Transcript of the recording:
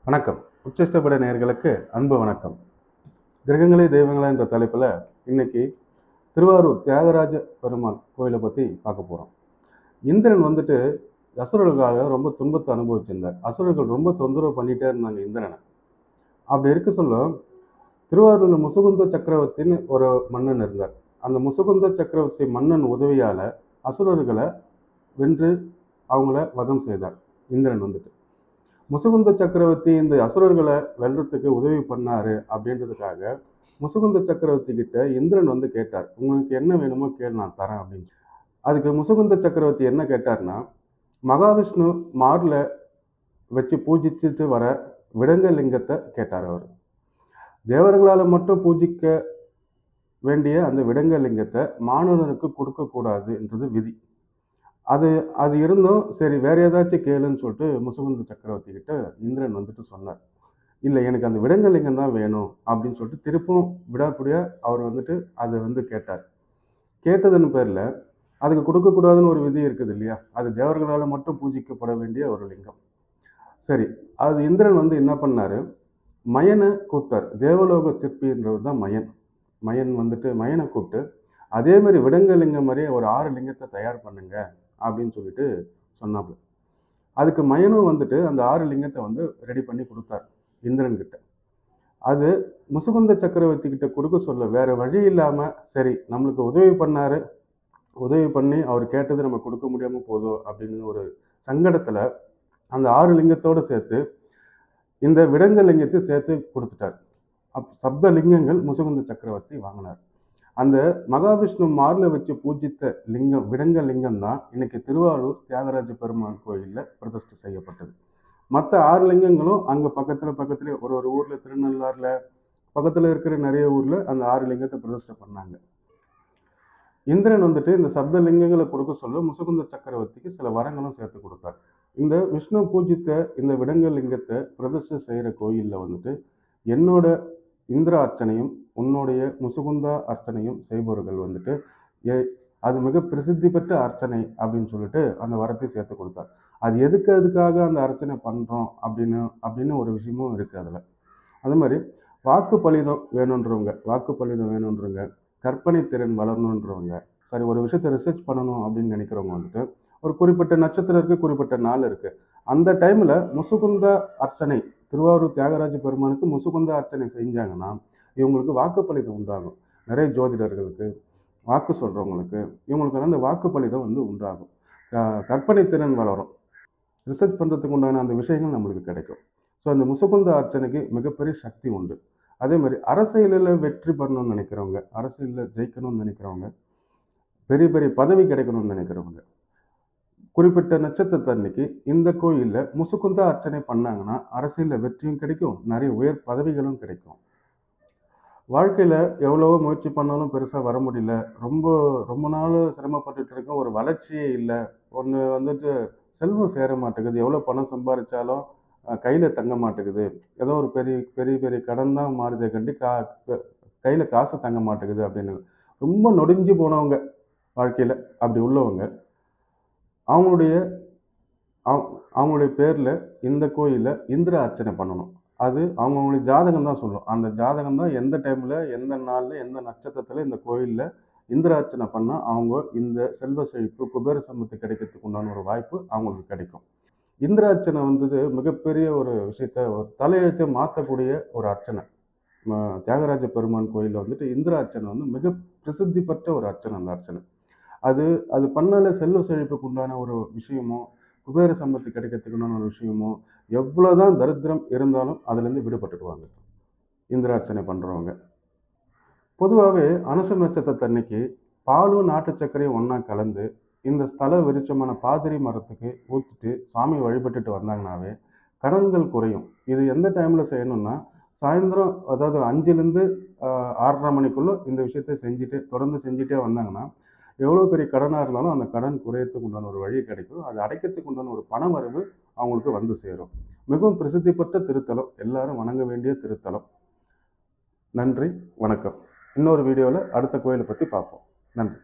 வணக்கம். உச்சிஷ்டப்பட நேயர்களுக்கு அன்பு வணக்கம். கிரகங்களே தெய்வங்களே என்ற தலைப்பில் இன்னைக்கு திருவாரூர் தியாகராஜ பெருமாள் கோயிலை பற்றி பார்க்க போகிறோம். இந்திரன் அசுரர்களுக்காக ரொம்ப துன்பத்தை அனுபவிச்சிருந்தார். அசுரர்கள் ரொம்ப தொந்தரவு பண்ணிட்டே இருந்தாங்க இந்திரனை. அப்படி இருக்க சொல்ல திருவாரூரில் முசுகுந்த சக்கரவர்த்தின்னு ஒரு மன்னன் இருந்தார். அந்த முசுகுந்த சக்கரவர்த்தி மன்னன் உதவியால் அசுரர்களை வென்று அவங்கள வதம் செய்தார் இந்திரன். முசுகுந்த சக்கரவர்த்தி இந்த அசுரர்களை வெல்றதுக்கு உதவி பண்ணாரு அப்படின்றதுக்காக முசுகுந்த சக்கரவர்த்தி கிட்ட இந்திரன் கேட்டார், உங்களுக்கு என்ன வேணுமோ கேள், நான் தரேன் அப்படின்னு. அதுக்கு முசுகுந்த சக்கரவர்த்தி என்ன கேட்டார்னா, மகாவிஷ்ணு மார்ல வச்சு பூஜிச்சுட்டு வர விடங்கலிங்கத்தை கேட்டார். அவர் தேவர்களால் மட்டும் பூஜிக்க வேண்டிய அந்த விடங்கலிங்கத்தை மாணவனுக்கு கொடுக்கக்கூடாதுன்றது விதி. அது இருந்தும் சரி வேற ஏதாச்சும் கேளுன்னு சொல்லிட்டு முசுகுந்த சக்கரவர்த்தி கிட்ட இந்திரன் சொன்னார். இல்லை, எனக்கு அந்த விடங்கலிங்கம் தான் வேணும் அப்படின்னு சொல்லிட்டு திருப்பும் விடாக்கூடிய அவர் அதை கேட்டார். கேட்டதன் பேரில் அதுக்கு கொடுக்கக்கூடாதுன்னு ஒரு விதி இருக்குது இல்லையா, அது தேவர்களால் மட்டும் பூஜிக்கப்பட வேண்டிய ஒரு லிங்கம். சரி, அது இந்திரன் என்ன பண்ணாரு, மயனை கூப்பிட்டார். தேவலோக சிற்பின்றவர் தான் மயன். மயனை கூப்பிட்டு அதே மாதிரி விடங்கலிங்கம் மாதிரியே ஒரு 6 லிங்கத்தை தயார் பண்ணுங்க அப்படின்னு சொல்லிட்டு சொன்னாப்புல. அதுக்கு மயனும் அந்த 6 லிங்கத்தை ரெடி பண்ணி கொடுத்தார் இந்திரன் கிட்ட. அது முசுகுந்த சக்கரவர்த்தி கிட்ட கொடுக்க சொல்ல வேற வழி இல்லாம, சரி நம்மளுக்கு உதவி பண்ணாரு, உதவி பண்ணி அவர் கேட்டது நம்ம கொடுக்க முடியாம போதும் அப்படின்னு ஒரு சங்கடத்துல அந்த 6 லிங்கத்தோடு சேர்த்து இந்த விடங்கலிங்கத்தை சேர்த்து கொடுத்துட்டார். சப்த லிங்கங்கள் முசுகுந்த சக்கரவர்த்தி வாங்கினார். அந்த மகாவிஷ்ணு மார்ல வச்சு பூஜித்த லிங்கம் விடங்கலிங்கம் தான் இன்னைக்கு திருவாரூர் தியாகராஜ பெருமாள் கோயிலில் பிரதிஷ்டை செய்யப்பட்டது. மற்ற 6 லிங்கங்களும் அங்கே பக்கத்துல ஒரு ஊர்ல, திருநள்ளாறுல பக்கத்தில் இருக்கிற நிறைய ஊர்ல அந்த 6 லிங்கத்தை பிரதிஷ்டை பண்ணாங்க. இந்திரன் இந்த சப்த லிங்கங்களை கொடுக்க சொல்ல முசுகுந்த சக்கரவர்த்திக்கு சில வரங்களும் சேர்த்து கொடுத்தார். இந்த விஷ்ணு பூஜித்த இந்த விடங்கலிங்கத்தை பிரதிஷ்டை செய்கிற கோயிலில் என்னோட இந்திர அர்ச்சனையும் உன்னுடைய முசுகுந்தா அர்ச்சனையும் செய்பவர்கள் அது மிக பிரசித்தி பெற்ற அர்ச்சனை அப்படின்னு அந்த வரத்தை சேர்த்து கொடுத்தார். அது எதுக்காக அந்த அர்ச்சனை பண்றோம் அப்படின்னு ஒரு விஷயமும் இருக்கு அதுல. அது மாதிரி வாக்கு பலிதம் வேணுன்றவங்க, கற்பனை திறன் வளரணுன்றவங்க, சரி ஒரு விஷயத்தை ரிசர்ச் பண்ணணும் அப்படின்னு நினைக்கிறவங்க ஒரு குறிப்பிட்ட நட்சத்திரம் இருக்கு, குறிப்பிட்ட நாள் இருக்கு, அந்த டைம்ல முசுகுந்த அர்ச்சனை, திருவாரூர் தியாகராஜ பெருமானுக்கு முசுகுந்த அர்ச்சனை செஞ்சாங்கன்னா இவங்களுக்கு வாக்கு பலிதம் உண்டாகும். நிறைய ஜோதிடர்களுக்கு, வாக்கு சொல்றவங்களுக்கு இவங்களுக்கு அந்த வாக்கு பலிதம் உண்டாகும். கற்பனை திறன் வளரும். ரிசர்ச் பண்றதுக்கு உண்டான அந்த விஷயங்கள் நம்மளுக்கு கிடைக்கும். ஸோ அந்த முசுகுந்த அர்ச்சனைக்கு மிகப்பெரிய சக்தி உண்டு. அதே மாதிரி அரசியலில் வெற்றி பெறணும்னு நினைக்கிறவங்க, அரசியலில் ஜெயிக்கணும்னு நினைக்கிறவங்க, பெரிய பெரிய பதவி கிடைக்கணும்னு நினைக்கிறவங்க, குறிப்பிட்ட நட்சத்திரத்தன்னைக்கு இந்த கோயிலில் முசுகுந்த அர்ச்சனை பண்ணாங்கன்னா அரசியலில் வெற்றியும் கிடைக்கும், நிறைய உயர் பதவிகளும் கிடைக்கும். வாழ்க்கையில் எவ்வளவோ முயற்சி பண்ணாலும் பெருசாக வர முடியல, ரொம்ப நாள் சிரமப்பட்டுட்டு இருக்கோம், ஒரு வளர்ச்சியே இல்லை, ஒன்று செல்வம் சேர மாட்டேங்குது, எவ்வளோ பணம் சம்பாதிச்சாலும் கையில் தங்க மாட்டேங்குது, ஏதோ ஒரு பெரிய பெரிய பெரிய கடன் தான் மாறுதே கண்டி கையில் காசு தங்க மாட்டேங்குது அப்படின்னு ரொம்ப நொடிஞ்சு போனவங்க, வாழ்க்கையில் அப்படி உள்ளவங்க அவங்களுடைய பேரில் இந்த கோயிலில் இந்திர அர்ச்சனை பண்ணணும். அது அவங்களுடைய ஜாதகம் தான் சொல்லும். அந்த ஜாதகம் தான் எந்த டைமில், எந்த நாளில், எந்த நட்சத்திரத்தில் இந்த கோயிலில் இந்திர அர்ச்சனை பண்ணால் அவங்க இந்த செல்வ செழிப்பு, குபேர சம்பத்து கிடைக்கிறதுக்கு உண்டான ஒரு வாய்ப்பு அவங்களுக்கு கிடைக்கும். இந்திர அர்ச்சனை மிகப்பெரிய ஒரு விஷயத்த, ஒரு தலையெழுத்தை மாற்றக்கூடிய ஒரு அர்ச்சனை. தியாகராஜ பெருமான் கோயிலில் இந்திர அர்ச்சனை மிக பிரசித்தி பெற்ற ஒரு அர்ச்சனை. அந்த அர்ச்சனை அது பண்ணாலே செல்வ செழிப்புக்கு உண்டான ஒரு விஷயமோ, குபேர சம்பத்து கிடைக்கிறதுக்குண்டான ஒரு விஷயமோ, எவ்வளோதான் தரித்திரம் இருந்தாலும் அதுலேருந்து விடுபட்டுடுவாங்க இந்திரார்ச்சனை பண்ணுறவங்க. பொதுவாகவே அனுஷ நட்சத்திரத்தன்னைக்கு பாலும் நாட்டு சர்க்கரையும் ஒன்றா கலந்து இந்த ஸ்தல விருட்சமான பாதிரி மரத்துக்கு ஊற்றிட்டு சாமி வழிபட்டுட்டு வந்தாங்கன்னாவே கடன்கள் குறையும். இது எந்த டைமில் செய்யணும்னா சாயந்தரம், அதாவது 5லேருந்து 6:30 மணிக்குள்ளே இந்த விஷயத்தை தொடர்ந்து செஞ்சுட்டே வந்தாங்கன்னா எவ்வளோ பெரிய கடனாக இருந்தாலும் அந்த கடன் குறையத்துக்கு உண்டான ஒரு வழி கிடைக்கும். அது அடைக்கிறதுக்கு உண்டான ஒரு பண வரவு அவங்களுக்கு சேரும். மிகவும் பிரசித்தி பெற்ற திருத்தலம், எல்லாரும் வணங்க வேண்டிய திருத்தலம். நன்றி, வணக்கம். இன்னொரு வீடியோவில் அடுத்த கோயிலை பற்றி பார்ப்போம். நன்றி.